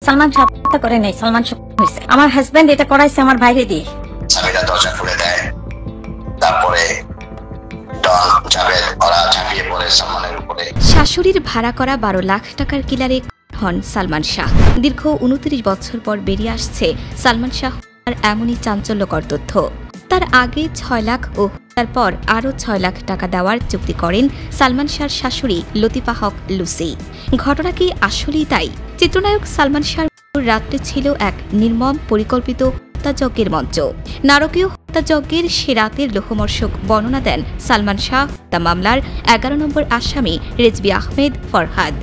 সালমান শাহ হত্যা করে নাই, সালমান শাহ হয়েছে। আমার হাজবেন্ড এটা করাইছে আমার ভাইরে দিয়ে। সামিরা দরজা খুলে দেয়, তারপরে ডন জাভেদ ওরা ঝাঁপিয়ে পড়ে সালমানের উপরে। শাশুড়ির ভাড়া করা 12 লাখ টাকার কিলারে হন সালমান শাহ। দীর্ঘ 29 বছর পর বেরিয়ে আসছে সালমান শাহ এমনই চাঞ্চল্যকর তথ্য। তার আগে 6 লাখ ও তারপর আরও 6 লাখ টাকা দেওয়ার চুক্তি করেন সালমান শাহর শাশুড়ি লতিফা হক লুসি। ঘটনা কি আসলেই তাই? চিত্রনায়ক সালমান শাহর রাত্রে ছিল এক নির্মম পরিকল্পিত হত্যাযজ্ঞের মঞ্চ। নারকীয় হত্যাযজ্ঞের সে রাতের লোহমর্ষক বর্ণনা দেন সালমান শাহ হত্যা মামলার 11 নম্বর আসামি রেজবি আহমেদ ফরহাদ।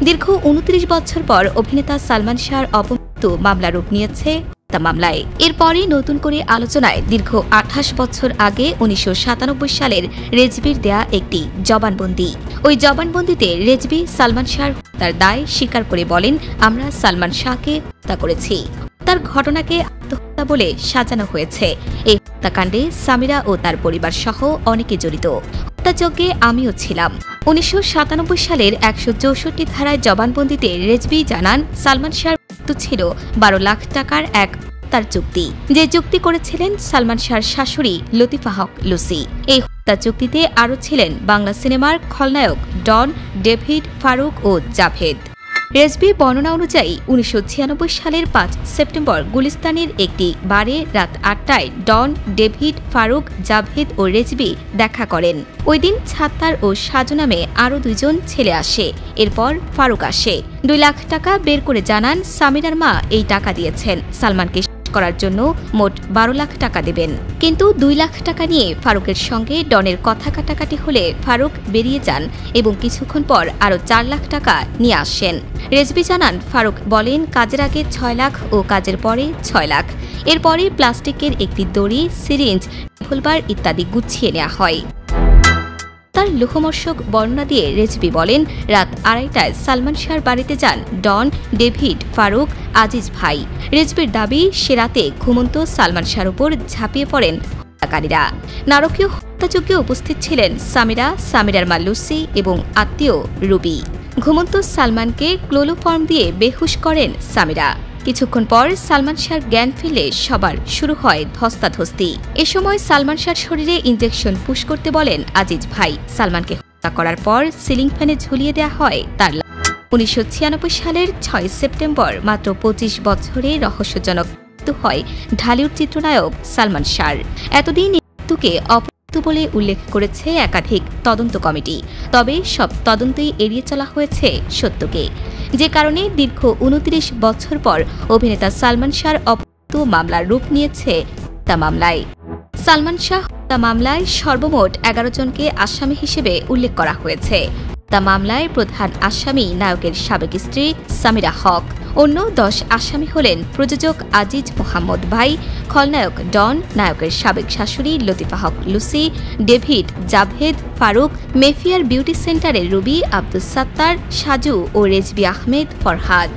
দীর্ঘ 29 বছর পর অভিনেতা সালমান শাহর অপমৃত্যু মামলা রূপ নিয়েছে মামলায়। এরপরই নতুন করে আলোচনায় দীর্ঘ 28 বছর আগে 1997 সালের রেজবির দেয়া একটি জবানবন্দি। ওই জবানবন্দিতে রেজবি সালমান শাহর হত্যার দায় স্বীকার করে বলেন, আমরা সালমান শাহকে হত্যা করেছি। তার ঘটনাকে আত্মহত্যা বলে সাজানো হয়েছে। এই হত্যাকাণ্ডে সামিরা ও তার পরিবার সহ অনেকে জড়িত। হত্যাযজ্ঞে আমিও ছিলাম। 1997 সালের 164 ধারায় জবানবন্দিতে রেজবি জানান, সালমান শাহর ছিল 12 লাখ টাকার এক হত্যার চুক্তি, যে চুক্তি করেছিলেন সালমান শাহর শাশুড়ি লতিফা হক লুসি। এই হত্যা চুক্তিতে আরও ছিলেন বাংলা সিনেমার খলনায়ক ডন, ডেভিড, ফারুক ও জাভেদ। রেজবির বর্ণনা অনুযায়ী 1996 সালের 5 সেপ্টেম্বর গুলিস্তানের একটি বারে রাত 8টায় ডন, ডেভিড, ফারুক, জাভেদ ও রেজবি দেখা করেন। ওই দিন ছাত্তার ও সাজু নামে আরও 2 জন ছেলে আসে। এরপর ফারুক আসে। 2 লাখ টাকা বের করে জানান, সামিরার মা এই টাকা দিয়েছেন, সালমানকে করার জন্য মোট 12 লাখ টাকা দেবেন। কিন্তু 2 লাখ টাকা নিয়ে ফারুকের সঙ্গে ডনের কথা কাটাকাটি হলে ফারুক বেরিয়ে যান এবং কিছুক্ষণ পর আরও 4 লাখ টাকা নিয়ে আসেন। রেজবি জানান, ফারুক বলেন, কাজের আগে 6 লাখ ও কাজের পরে 6 লাখ। এরপরে প্লাস্টিকের একটি দড়ি, সিরিঞ্জ, ফুলবার ইত্যাদি গুছিয়ে নেওয়া হয়। তার লোহমর্ষক বর্ণনা দিয়ে রেজবি বলেন, রাত 2:30টায় সালমান শাহর বাড়িতে যান ডন, ডেভিড, ফারুক, আজিজ ভাই। রেজবির দাবি, সে রাতে ঘুমন্ত সালমান শাহর উপর ঝাঁপিয়ে পড়েন হত্যাকারীরা। নারকীয় হত্যাযজ্ঞে উপস্থিত ছিলেন সামিরা, সামিরার মা লুসি এবং আত্মীয় রুবি। ঘুমন্ত সালমানকে ক্লোরোফর্ম দিয়ে বেহুশ করেন সামিরা। কিছুক্ষণ পর সালমান শাহর জ্ঞান ফিরলে সবার শুরু হয় ধস্তাধস্তি। এ সময় সালমান শাহর শরীরে ইনজেকশন পুশ করতে বলেন আজিজ ভাই। সালমানকে হত্যা করার পর সিলিং ফ্যানে ঝুলিয়ে দেওয়া হয় তার। 1996 সালের 6 সেপ্টেম্বর মাত্র 25 বছরে রহস্যজনক মৃত্যু হয় ঢালিউড চিত্রনায়ক সালমান শাহর। এতদিন মৃত্যুকে অপমৃত্যু বলে উল্লেখ করেছে একাধিক তদন্ত কমিটি। তবে সব তদন্তই এড়িয়ে চলা হয়েছে সত্যকে, যে কারণে দীর্ঘ 29 বছর পর অভিনেতা সালমান শাহর অপমৃত্যু মামলার রূপ নিয়েছে হত্যা মামলায়। সালমান শাহ হত্যা মামলায় সর্বমোট 11 জনকে আসামি হিসেবে উল্লেখ করা হয়েছে। হত্যা মামলায় প্রধান আসামি নায়কের সাবেক স্ত্রী সামিরা হক। অন্য 10 আসামি হলেন প্রযোজক আজিজ মোহাম্মদ ভাই, খলনায়ক ডন, নায়কের সাবেক শাশুড়ি Latifa Haque Lucy, David, Javed, Farooq, Mayfair beauty সেন্টারের রুবি, আব্দুস সাত্তার, সাজু ও রেজবি আহমেদ ফরহাদ।